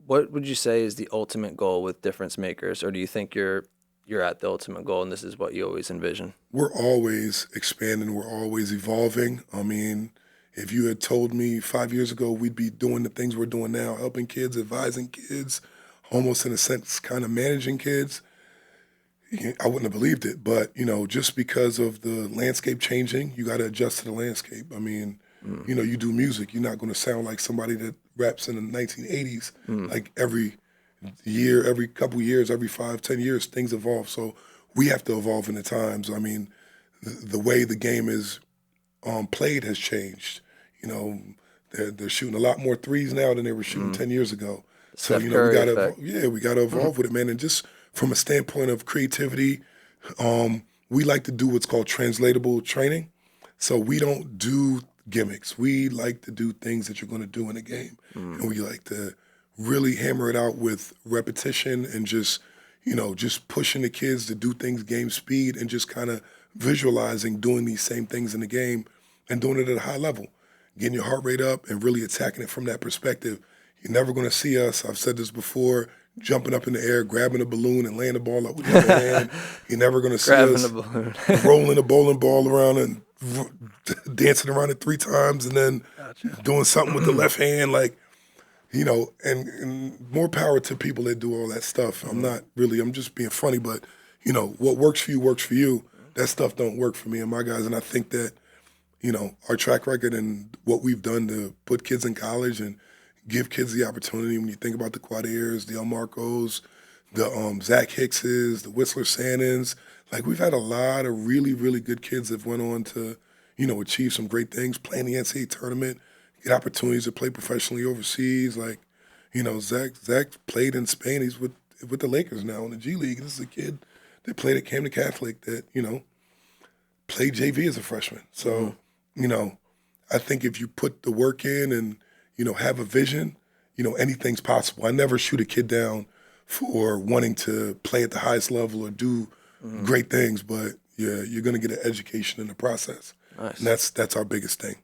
What would you say is the ultimate goal with difference makers, or do you think you're at the ultimate goal and this is what you always envision? We're always expanding. We're always evolving. I mean, if you had told me 5 years ago we'd be doing the things we're doing now, helping kids, advising kids, almost in a sense, kind of managing kids, I wouldn't have believed it. But, just because of the landscape changing, you got to adjust to the landscape. I mean, Mm, you do music. You're not going to sound like somebody that raps in the 1980s. mm, Like every year, every couple years, every 5, 10 years, things evolve. So we have to evolve in the times. I mean, the way the game is played has changed. You know, they're shooting a lot more threes now than they were shooting mm. 10 years ago. So Steph we Curry gotta, effect. yeah, we gotta Mhm. evolve with it, man. And just from a standpoint of creativity, we like to do what's called translatable training. So we don't do gimmicks. We like to do things that you're going to do in a game, Mm, and we like to really hammer it out with repetition and just pushing the kids to do things game speed and just kind of visualizing doing these same things in the game and doing it at a high level, getting your heart rate up and really attacking it from that perspective. You're never going to see us, I've said this before, jumping up in the air, grabbing a balloon and laying the ball up with the other hand. You're never going to see Grabbing the us balloon. rolling a bowling ball around and dancing around it 3 times and then Gotcha. doing something with the left hand. Like, and more power to people that do all that stuff. Mhm. I'm just being funny, but what works for you works for you. That stuff don't work for me and my guys. And I think that, our track record and what we've done to put kids in college and give kids the opportunity. When you think about the Quadairs, the El Marcos, the Zach Hickses, the Whistler Sannons, like we've had a lot of really, really good kids that went on to, achieve some great things, play in the NCAA tournament, get opportunities to play professionally overseas. Like, Zach played in Spain. He's with the Lakers now in the G League. This is a kid that played at Camden Catholic that, played JV as a freshman. Mhm. So, you know, I think if you put the work in and, have a vision, anything's possible. I never shoot a kid down for wanting to play at the highest level or do Mhm. great things, but you're going to get an education in the process. And Nice. that's our biggest thing.